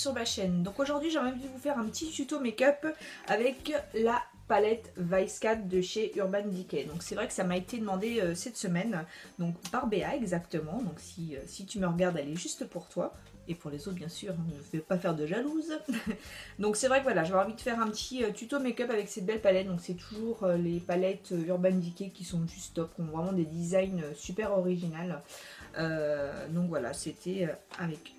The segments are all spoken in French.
sur ma chaîne. Donc aujourd'hui j'ai envie de vous faire un petit tuto make-up avec la palette Vice 4 de chez Urban Decay. Donc c'est vrai que ça m'a été demandé cette semaine, donc par Béa exactement. Donc si tu me regardes, elle est juste pour toi. Et pour les autres bien sûr, je ne vais pas faire de jalouse. Donc c'est vrai que voilà, j'avais envie de faire un petit tuto make-up avec cette belle palette. Donc c'est toujours les palettes Urban Decay qui sont juste top, qui ont vraiment des designs super originales. Donc voilà, c'était avec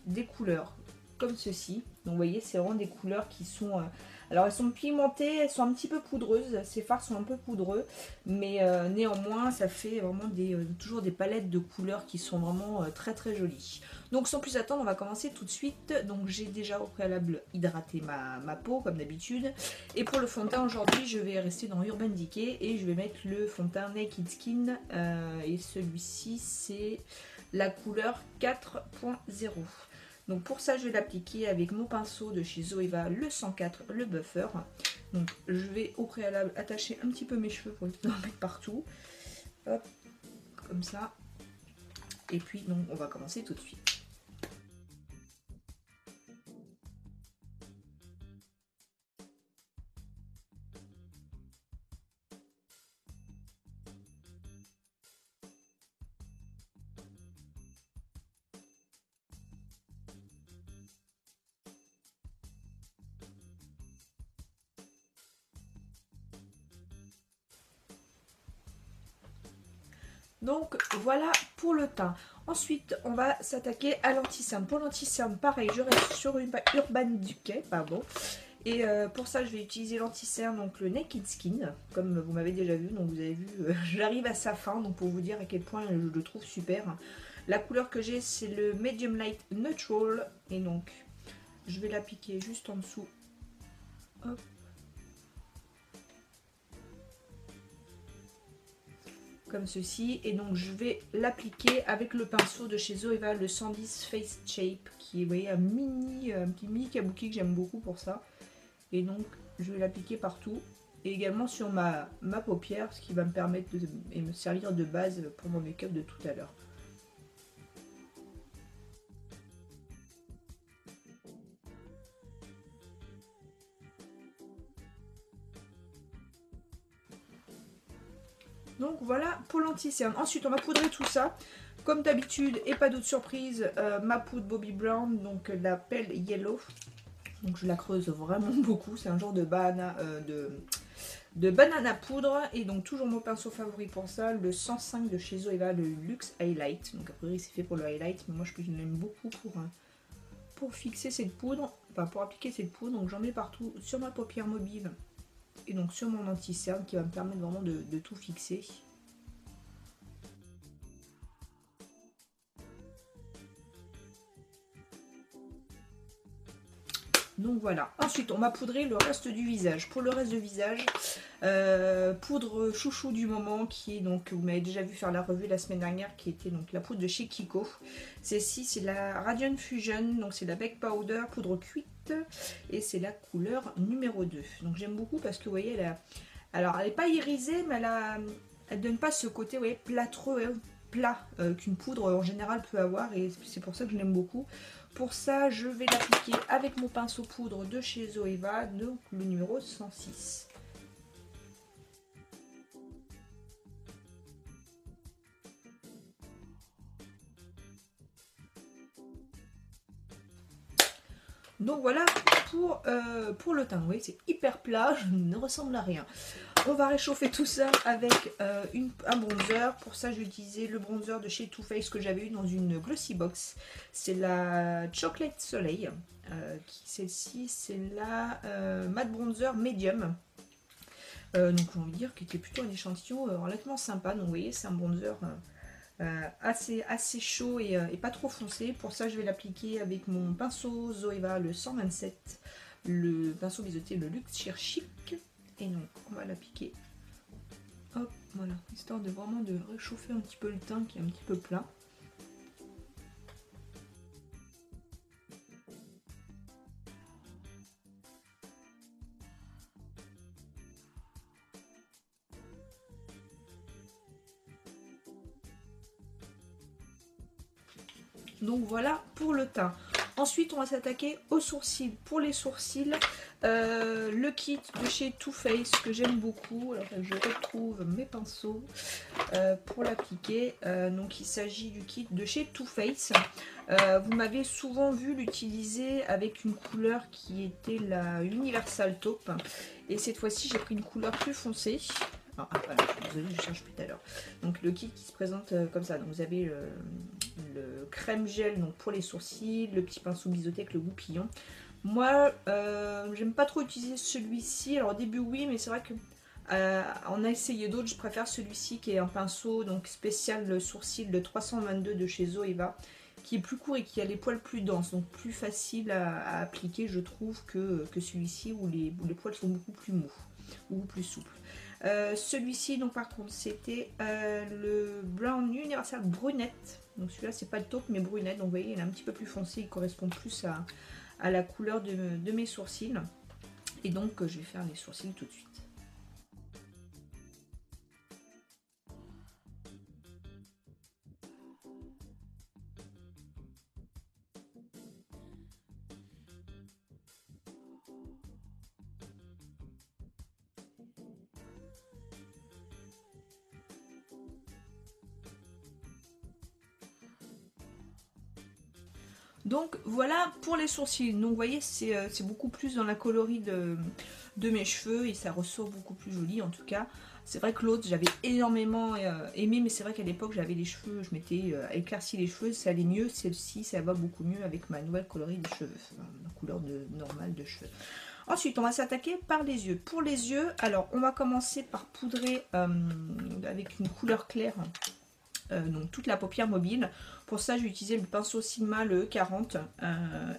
des couleurs comme ceci. Donc vous voyez, c'est vraiment des couleurs qui sont... alors elles sont pigmentées, elles sont un petit peu poudreuses, ces fards sont un peu poudreux, mais néanmoins ça fait vraiment toujours des palettes de couleurs qui sont vraiment très très jolies. Donc sans plus attendre, on va commencer tout de suite. Donc j'ai déjà au préalable hydraté ma peau comme d'habitude. Et pour le fond de teint aujourd'hui, je vais rester dans Urban Decay et je vais mettre le fond de teint Naked Skin. Et celui-ci c'est la couleur 4.0. Donc pour ça, je vais l'appliquer avec mon pinceau de chez Zoeva, le 104, le buffer. Donc je vais au préalable attacher un petit peu mes cheveux pour éviter d'en mettre partout. Hop, comme ça. Et puis donc on va commencer tout de suite. Donc voilà pour le teint. Ensuite, on va s'attaquer à l'anti-cerne. Pour l'anti-cerne, pareil, je reste sur Urban Decay, pardon. Et pour ça, je vais utiliser l'anti-cerne, donc le Naked Skin, comme vous m'avez déjà vu. Donc vous avez vu, j'arrive à sa fin, donc pour vous dire à quel point je le trouve super. La couleur que j'ai, c'est le Medium Light Neutral. Et donc, je vais l'appliquer juste en dessous. Hop. Comme ceci, et donc je vais l'appliquer avec le pinceau de chez Zoeva, le 110 Face Shape, qui est, vous voyez, un petit mini kabuki que j'aime beaucoup pour ça. Et donc je vais l'appliquer partout et également sur ma paupière, ce qui va me permettre de me servir de base pour mon make-up de tout à l'heure. Donc voilà pour l'anti-cerne. Ensuite on va poudrer tout ça. Comme d'habitude, et pas d'autre surprise, ma poudre Bobbi Brown, donc la Pale Yellow. Donc je la creuse vraiment beaucoup. C'est un genre de banana, de banana poudre. Et donc toujours mon pinceau favori pour ça, le 105 de chez Zoeva, le Luxe Highlight. Donc a priori c'est fait pour le highlight, mais moi je l'aime beaucoup pour fixer cette poudre, enfin pour appliquer cette poudre. Donc j'en mets partout sur ma paupière mobile et donc sur mon anti-cerne qui va me permettre vraiment de tout fixer. Donc voilà. Ensuite, on va poudrer le reste du visage. Pour le reste du visage, poudre chouchou du moment qui est donc, vous m'avez déjà vu faire la revue la semaine dernière, qui était donc la poudre de chez Kiko. Celle-ci, c'est la Radiant Fusion, donc c'est la Bake Powder, poudre cuite, et c'est la couleur numéro 2. Donc j'aime beaucoup parce que vous voyez, alors elle n'est pas irisée, mais elle donne pas ce côté, vous voyez, plâtreux, plat qu'une poudre en général peut avoir, et c'est pour ça que je l'aime beaucoup. Pour ça, je vais l'appliquer avec mon pinceau poudre de chez Zoeva, donc le numéro 106. Donc voilà pour le teint. Vous voyez, c'est hyper plat, je ne ressemble à rien. On va réchauffer tout ça avec un bronzer. Pour ça, je vais utiliser le bronzer de chez Too Faced que j'avais eu dans une Glossy Box. C'est la Chocolate Soleil. Celle-ci, c'est la Matte Bronzer Medium. Donc, on va dire qu'il était plutôt un échantillon relativement sympa. Donc, vous voyez, c'est un bronzer assez chaud et pas trop foncé. Pour ça, je vais l'appliquer avec mon pinceau Zoeva, le 127. Le pinceau biseauté, le Luxe Sheer Chic. Et donc on va l'appliquer, hop, voilà, histoire de vraiment de réchauffer un petit peu le teint qui est un petit peu plat. Donc voilà pour le teint. Ensuite, on va s'attaquer aux sourcils. Pour les sourcils, le kit de chez Too Faced que j'aime beaucoup. Alors, je retrouve mes pinceaux pour l'appliquer. Donc, il s'agit du kit de chez Too Faced. Vous m'avez souvent vu l'utiliser avec une couleur qui était la Universal Taupe. Et cette fois-ci, j'ai pris une couleur plus foncée. Ah, voilà, désolée, je cherche plus tout à l'heure. Donc le kit qui se présente comme ça. Donc vous avez le crème gel donc pour les sourcils, le petit pinceau biseauté avec le goupillon. Moi, j'aime pas trop utiliser celui-ci. Alors au début oui, mais c'est vrai que on a essayé d'autres. Je préfère celui-ci qui est un pinceau donc spécial le sourcil de 322 de chez Zoeva, qui est plus court et qui a les poils plus denses, donc plus facile à appliquer je trouve que celui-ci où les poils sont beaucoup plus mous ou plus souples. Celui-ci donc par contre c'était le Brown Universal Brunette, donc celui-là c'est pas le taupe mais brunette, donc vous voyez il est un petit peu plus foncé, il correspond plus à la couleur de mes sourcils, et donc je vais faire les sourcils tout de suite. Donc voilà pour les sourcils. Donc vous voyez c'est beaucoup plus dans la coloris de mes cheveux et ça ressort beaucoup plus joli en tout cas. C'est vrai que l'autre j'avais énormément aimé, mais c'est vrai qu'à l'époque j'avais les cheveux, je m'étais éclairci les cheveux, ça allait mieux. Celle-ci ça va beaucoup mieux avec ma nouvelle coloris de cheveux, enfin, ma couleur normale de cheveux. Ensuite on va s'attaquer par les yeux. Pour les yeux, alors on va commencer par poudrer avec une couleur claire. Donc toute la paupière mobile. Pour ça, je vais utiliser le pinceau Sigma, le E40.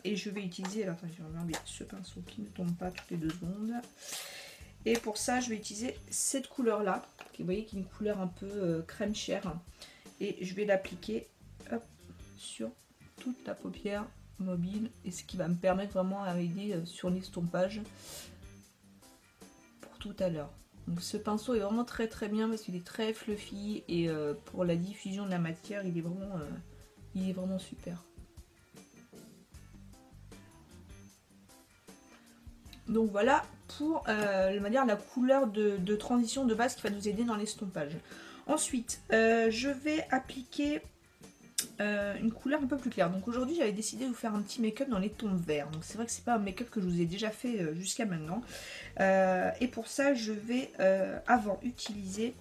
Et je vais utiliser, alors attends, je vais regarder ce pinceau qui ne tombe pas toutes les 2 secondes. Et pour ça, je vais utiliser cette couleur-là, qui vous voyez qui est une couleur un peu crème chair. Et je vais l'appliquer sur toute la paupière mobile. Et ce qui va me permettre vraiment à aider sur l'estompage pour tout à l'heure. Donc ce pinceau est vraiment très très bien parce qu'il est très fluffy et pour la diffusion de la matière il est vraiment super. Donc voilà pour la couleur de transition de base qui va nous aider dans l'estompage. Ensuite je vais appliquer une couleur un peu plus claire. Donc aujourd'hui j'avais décidé de vous faire un petit make-up dans les tons verts. Donc c'est vrai que c'est pas un make-up que je vous ai déjà fait jusqu'à maintenant. Et pour ça je vais avant utiliser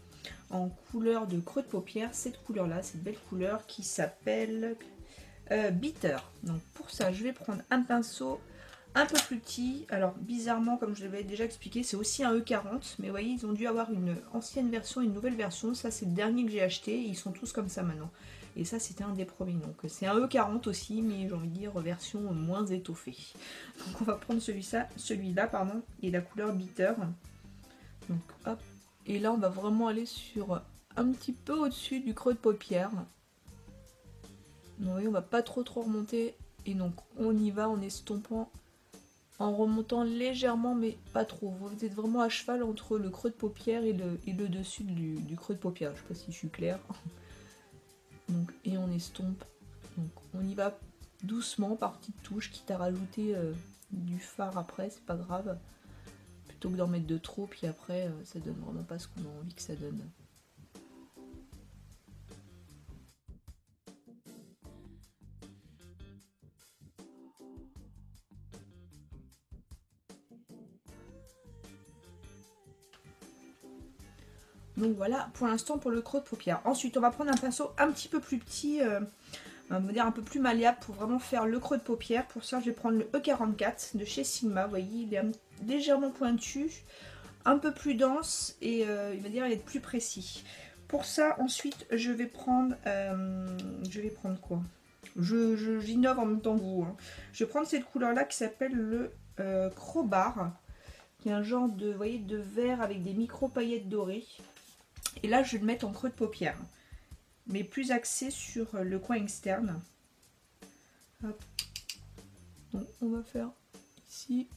en couleur de creux de paupière cette couleur là, cette belle couleur qui s'appelle Bitter. Donc pour ça je vais prendre un pinceau un peu plus petit. Alors bizarrement comme je l'avais déjà expliqué c'est aussi un E40, mais vous voyez ils ont dû avoir une ancienne version et une nouvelle version. Ça c'est le dernier que j'ai acheté, ils sont tous comme ça maintenant. Et ça c'était un des premiers, donc c'est un E40 aussi, mais j'ai envie de dire version moins étoffée. Donc on va prendre celui-là pardon, et la couleur Bitter. Donc hop, et là on va vraiment aller sur un petit peu au-dessus du creux de paupière. Donc, vous voyez, on va pas trop remonter, et donc on y va en estompant, en remontant légèrement mais pas trop. Vous êtes vraiment à cheval entre le creux de paupière et le dessus du creux de paupière. Je sais pas si je suis claire. Donc, et on estompe. Donc on y va doucement par petites touches, quitte à rajouter du fard après, c'est pas grave. Plutôt que d'en mettre de trop, puis après ça donne vraiment pas ce qu'on a envie que ça donne. Donc voilà pour l'instant pour le creux de paupière. Ensuite on va prendre un pinceau un petit peu plus petit, on va dire un peu plus malléable pour vraiment faire le creux de paupière. Pour ça je vais prendre le E44 de chez Sigma. Vous voyez il est légèrement pointu, un peu plus dense et il va dire être plus précis. Pour ça ensuite je vais prendre quoi, j'innove en même temps que vous, hein. Je vais prendre cette couleur là qui s'appelle le Crowbar, qui est un genre de, vous voyez, de vert avec des micro paillettes dorées. Et là, je vais le mettre en creux de paupière, mais plus axé sur le coin externe. Hop. Donc, on va faire ici.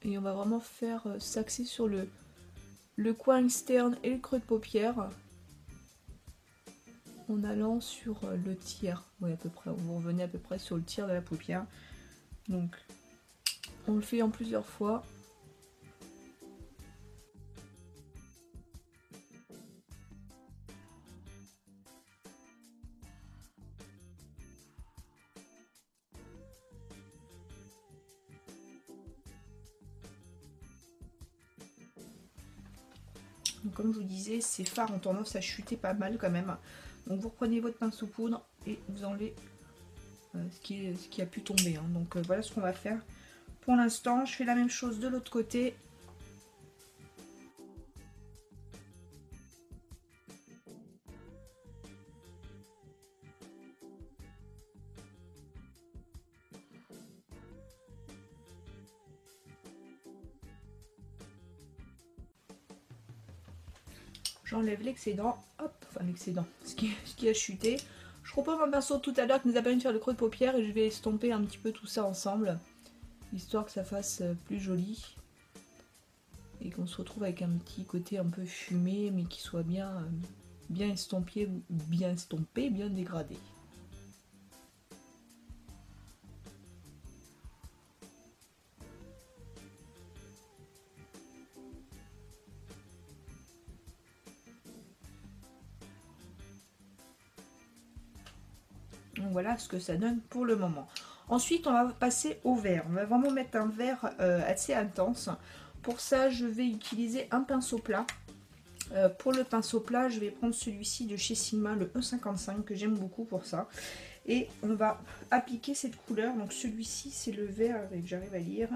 Et on va vraiment faire s'axer sur le coin externe et le creux de paupière. en allant sur le tiers. Oui, à peu près, vous revenez à peu près sur le tiers de la paupière. Donc, on le fait en plusieurs fois. Donc, comme je vous disais, ces fards ont tendance à chuter pas mal quand même. Donc, vous reprenez votre pinceau poudre et vous enlevez ce qui a pu tomber. Hein. Donc, voilà ce qu'on va faire. Pour l'instant, je fais la même chose de l'autre côté. J'enlève l'excédent, hop, enfin l'excédent, ce qui a chuté. Je repose mon pinceau tout à l'heure qui nous a permis de faire le creux de paupière et je vais estomper un petit peu tout ça ensemble, histoire que ça fasse plus joli. Et qu'on se retrouve avec un petit côté un peu fumé, mais qui soit bien, bien estompé, bien dégradé. Donc voilà ce que ça donne pour le moment. Ensuite, on va passer au vert. On va vraiment mettre un vert assez intense. Pour ça, je vais utiliser un pinceau plat. Pour le pinceau plat, je vais prendre celui-ci de chez Sigma, le E55, que j'aime beaucoup pour ça. Et on va appliquer cette couleur. Donc celui-ci, c'est le vert, que j'arrive à lire.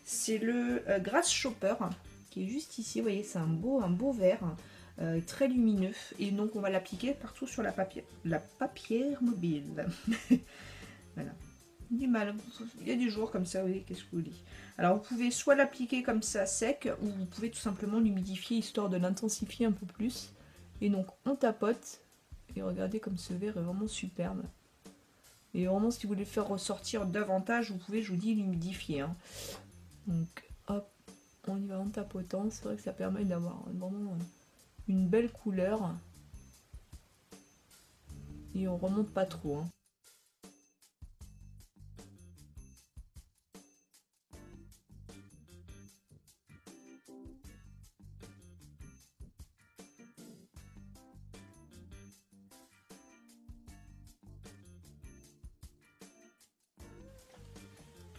C'est le Grass Shopper, qui est juste ici. Vous voyez, c'est un beau vert. Très lumineux, et donc on va l'appliquer partout sur la papier mobile. Voilà, du mal, il y a des jours comme ça, oui, qu'est-ce que vous dites. Alors vous pouvez soit l'appliquer comme ça sec, ou vous pouvez tout simplement l'humidifier histoire de l'intensifier un peu plus. Et donc on tapote, et regardez comme ce verre est vraiment superbe. Et vraiment, si vous voulez le faire ressortir davantage, vous pouvez, je vous dis, l'humidifier. Hein. Donc hop, on y va en tapotant, c'est vrai que ça permet d'avoir vraiment une belle couleur et on remonte pas trop. Hein.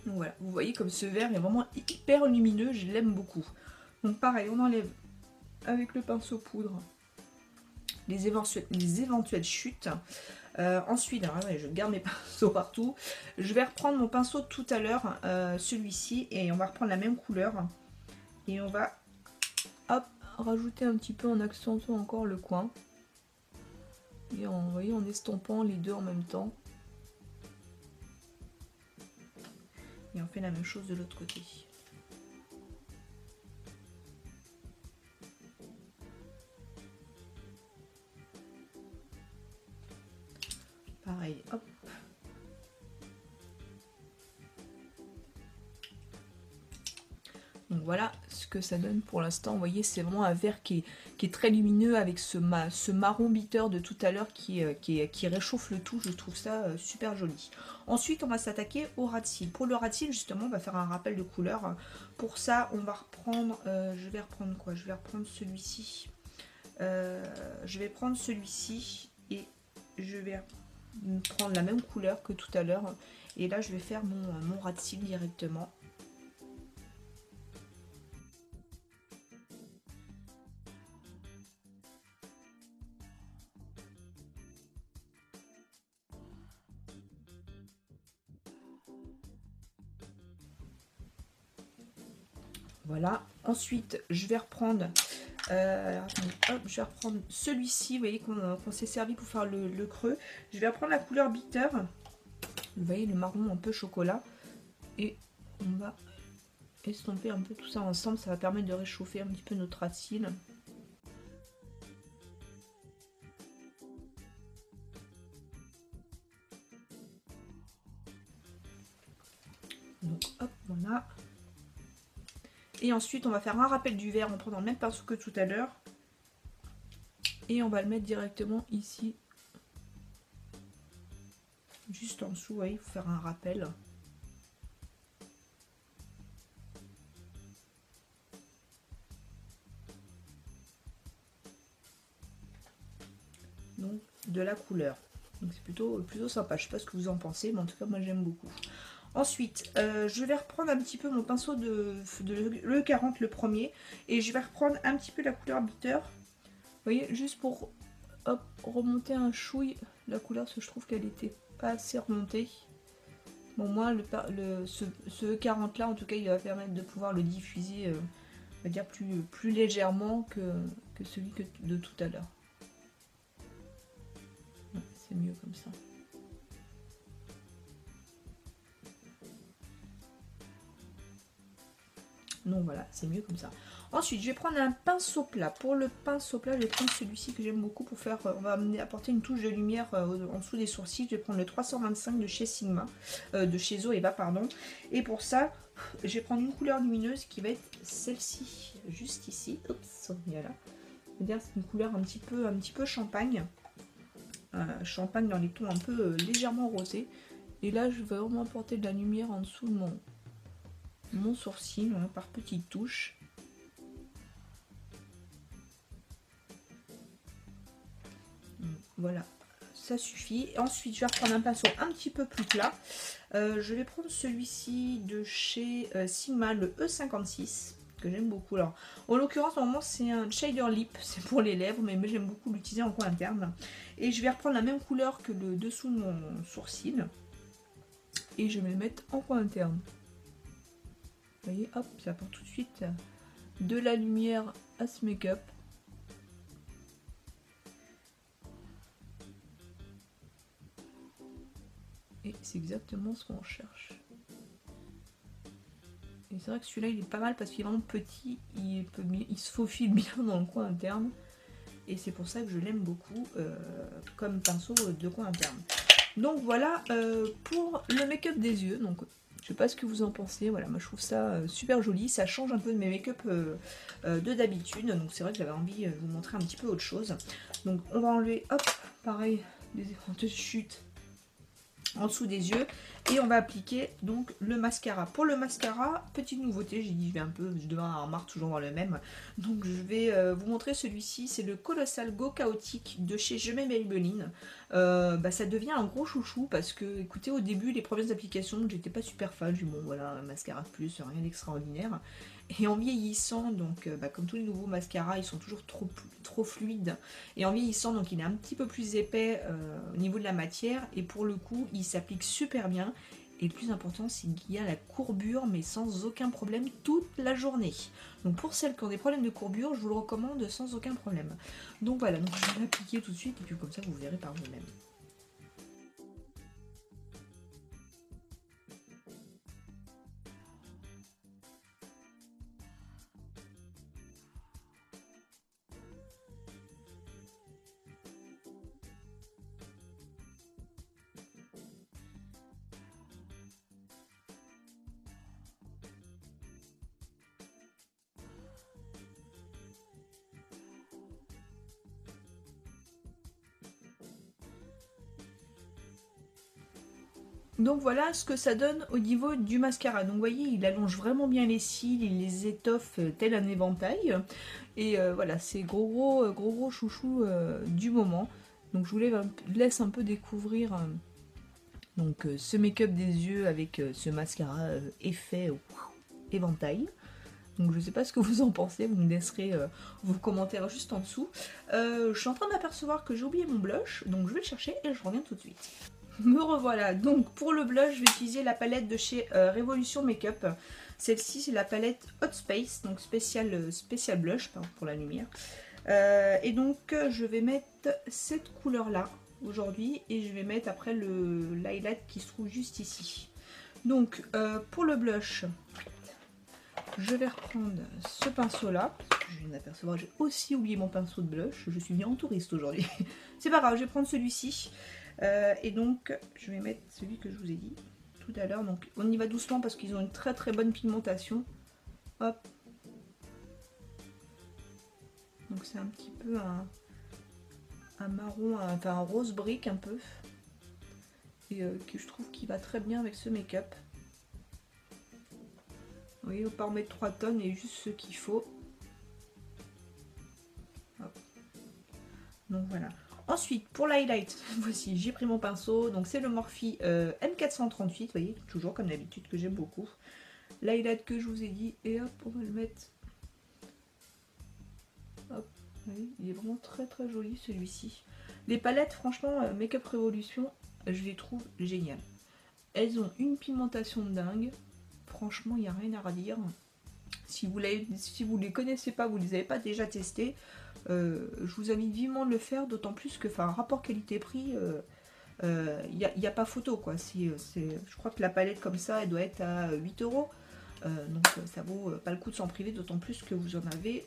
Donc voilà, vous voyez comme ce vert est vraiment hyper lumineux, je l'aime beaucoup. Donc pareil, on enlève avec le pinceau poudre les éventuelles chutes. Ensuite, alors, ouais, je garde mes pinceaux partout. Je vais reprendre mon pinceau de tout à l'heure, celui-ci, et on va reprendre la même couleur. Et on va hop, rajouter un petit peu en accentuant encore le coin. Et vous voyez, en estompant les deux en même temps. Et on fait la même chose de l'autre côté. Pareil, hop. Donc voilà ce que ça donne pour l'instant. Vous voyez, c'est vraiment un vert qui est très lumineux avec ce marron bitter de tout à l'heure qui réchauffe le tout. Je trouve ça super joli. Ensuite, on va s'attaquer au ras de cils. Pour le ras de cils, justement, on va faire un rappel de couleur. Pour ça, on va reprendre... je vais reprendre quoi? Je vais reprendre celui-ci. Je vais prendre celui-ci et je vais prendre la même couleur que tout à l'heure. Et là, je vais faire mon ras de cils directement. Voilà, ensuite je vais reprendre je vais reprendre celui-ci, vous voyez qu'on s'est servi pour faire le creux. Je vais reprendre la couleur bitter, vous voyez le marron un peu chocolat, et on va estomper un peu tout ça ensemble, ça va permettre de réchauffer un petit peu notre ras de cils. Donc hop, voilà. Et ensuite, on va faire un rappel du vert en prenant le même pinceau que tout à l'heure. Et on va le mettre directement ici, juste en dessous, ouais, il faut faire un rappel. Donc de la couleur. Donc c'est plutôt sympa. Je sais pas ce que vous en pensez, mais en tout cas moi j'aime beaucoup. Ensuite, je vais reprendre un petit peu mon pinceau de le 40, le premier, et je vais reprendre un petit peu la couleur bitter. Vous voyez, juste pour hop, remonter un chouille la couleur, parce que je trouve qu'elle était pas assez remontée. Bon, moi, ce 40 là, en tout cas, il va permettre de pouvoir le diffuser, on va dire, plus légèrement que celui de tout à l'heure. C'est mieux comme ça. Donc voilà, c'est mieux comme ça. Ensuite, je vais prendre un pinceau plat. Pour le pinceau plat, je vais prendre celui-ci que j'aime beaucoup pour faire... on va apporter une touche de lumière en dessous des sourcils. Je vais prendre le 325 de chez Sigma, de chez Zoeva, pardon. Et pour ça, je vais prendre une couleur lumineuse qui va être celle-ci, juste ici. Oups, voilà. C'est une couleur un petit peu champagne. Champagne dans les tons un peu légèrement rosés. Et là, je vais vraiment apporter de la lumière en dessous de mon sourcil, hein, par petites touches. Voilà, ça suffit. Et ensuite, je vais reprendre un pinceau un petit peu plus plat. Je vais prendre celui-ci de chez Sigma, le E56, que j'aime beaucoup. Alors, en l'occurrence, normalement, c'est un shader lip, c'est pour les lèvres, mais j'aime beaucoup l'utiliser en coin interne. Et je vais reprendre la même couleur que le dessous de mon sourcil. Et je vais le mettre en coin interne. Vous voyez, hop, ça apporte tout de suite de la lumière à ce make-up. Et c'est exactement ce qu'on cherche. Et c'est vrai que celui-là, il est pas mal parce qu'il est vraiment petit. Il se faufile bien dans le coin interne. Et c'est pour ça que je l'aime beaucoup comme pinceau de coin interne. Donc voilà pour le make-up des yeux. Donc je sais pas ce que vous en pensez. Voilà, moi je trouve ça super joli. Ça change un peu de mes make-up de d'habitude. Donc c'est vrai que j'avais envie de vous montrer un petit peu autre chose. Donc on va enlever, hop, pareil, des écrans de chute en dessous des yeux, et on va appliquer donc le mascara. Pour le mascara, petite nouveauté, j'ai dit je devais avoir marre toujours dans le même, donc je vais vous montrer celui-ci. C'est le Colossal Go Chaotique de chez Je mets Maybelline. Ça devient un gros chouchou parce que, écoutez, au début, les premières applications, j'étais pas super fan. J'ai dit bon voilà, un mascara de plus, rien d'extraordinaire. Et en vieillissant, donc comme tous les nouveaux mascaras, ils sont toujours trop fluides. Et en vieillissant, donc il est un petit peu plus épais au niveau de la matière. Et pour le coup, il s'applique super bien. Et le plus important, c'est qu'il y a la courbure, mais sans aucun problème toute la journée. Donc pour celles qui ont des problèmes de courbure, je vous le recommande sans aucun problème. Donc voilà, donc je vais l'appliquer tout de suite. Et puis comme ça, vous verrez par vous-même. Donc voilà ce que ça donne au niveau du mascara. Donc vous voyez, il allonge vraiment bien les cils, il les étoffe tel un éventail. Et voilà, c'est gros chouchou du moment. Donc je vous laisse un peu découvrir ce make-up des yeux avec ce mascara effet éventail. Donc je sais pas ce que vous en pensez, vous me laisserez vos commentaires juste en dessous. Je suis en train d'apercevoir que j'ai oublié mon blush, donc je vais le chercher et je reviens tout de suite. Me revoilà. Donc pour le blush, je vais utiliser la palette de chez Révolution Makeup. Celle-ci, c'est la palette Hot Space, donc spécial blush pour la lumière. Et donc je vais mettre cette couleur-là aujourd'hui, et je vais mettre après le lilac qui se trouve juste ici. Donc pour le blush, je vais reprendre ce pinceau-là. Je viens d'apercevoir, j'ai aussi oublié mon pinceau de blush. Je suis bien en touriste aujourd'hui. C'est pas grave, je vais prendre celui-ci. Et donc je vais mettre celui que je vous ai dit tout à l'heure. Donc on y va doucement parce qu'ils ont une très bonne pigmentation. Hop. Donc c'est un petit peu un marron, enfin un rose brique un peu. et que je trouve qui va très bien avec ce make-up. Vous voyez, on peut pas en mettre 3 tonnes et juste ce qu'il faut. Hop. Donc voilà. Ensuite, pour l'highlight, voici, j'ai pris mon pinceau. Donc c'est le Morphe M438, vous voyez, toujours comme d'habitude que j'aime beaucoup. L'highlight que je vous ai dit, et hop, on va le mettre. Hop, vous voyez, il est vraiment très très joli celui-ci. Les palettes, franchement, Make-up Revolution, je les trouve géniales. Elles ont une pigmentation de dingue. Franchement, il n'y a rien à redire. Si vous les connaissez pas, vous les avez pas déjà testés, je vous invite vivement de le faire, d'autant plus que, enfin, rapport qualité-prix, il n'y a pas photo, quoi. Je crois que la palette comme ça, elle doit être à 8 €. Donc ça vaut pas le coup de s'en priver, d'autant plus que vous en avez,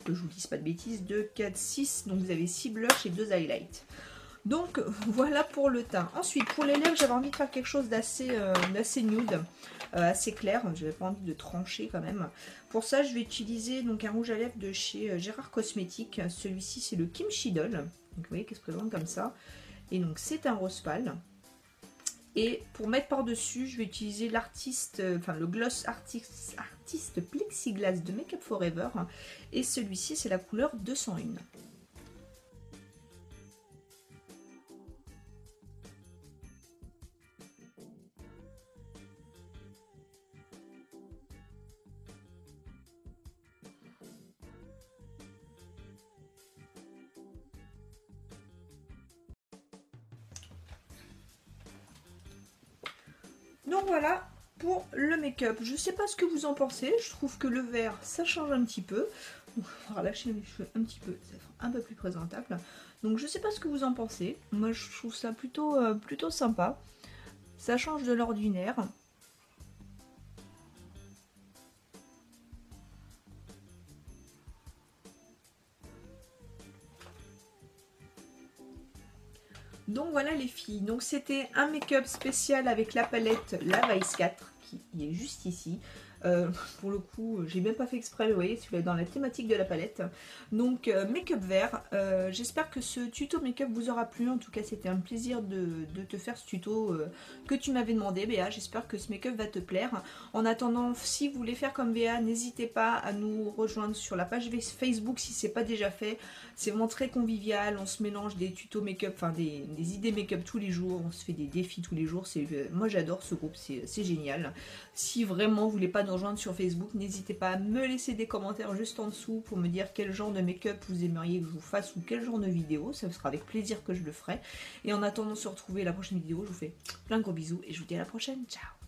que je vous dise pas de bêtises, 2, 4, 6. Donc vous avez 6 blushs et 2 highlights. Donc voilà pour le teint. Ensuite, pour les lèvres, j'avais envie de faire quelque chose d'assez nude, assez clair. J'avais pas envie de trancher quand même. Pour ça, je vais utiliser donc un rouge à lèvres de chez Gérard Cosmétiques. Celui-ci, c'est le Kimchi Doll. Donc vous voyez qu'il se présente comme ça. Et donc c'est un rose pâle. Et pour mettre par-dessus, je vais utiliser le gloss artiste Plexiglas de Make Up Forever. Et celui-ci, c'est la couleur 201. Donc voilà pour le make-up. Je sais pas ce que vous en pensez. Je trouve que le vert, ça change un petit peu. On va relâcher mes cheveux un petit peu, ça va un peu plus présentable. Donc je sais pas ce que vous en pensez. Moi je trouve ça plutôt sympa. Ça change de l'ordinaire. Donc voilà les filles, donc c'était un make-up spécial avec la palette La Vice 4 qui est juste ici. Pour le coup, j'ai même pas fait exprès, vous voyez, celui-là dans la thématique de la palette. Donc make-up vert, j'espère que ce tuto make-up vous aura plu. En tout cas, c'était un plaisir de te faire ce tuto que tu m'avais demandé, Béa. J'espère que ce make-up va te plaire. En attendant, si vous voulez faire comme Béa, n'hésitez pas à nous rejoindre sur la page Facebook si c'est pas déjà fait. C'est vraiment très convivial, on se mélange des tutos make-up, enfin des idées make-up tous les jours, on se fait des défis tous les jours. Moi j'adore ce groupe, c'est génial. Si vraiment vous voulez pas nous rejoindre sur Facebook, n'hésitez pas à me laisser des commentaires juste en dessous pour me dire quel genre de make-up vous aimeriez que je vous fasse ou quel genre de vidéo, ça sera avec plaisir que je le ferai. Et en attendant de se retrouver la prochaine vidéo, je vous fais plein de gros bisous et je vous dis à la prochaine, ciao.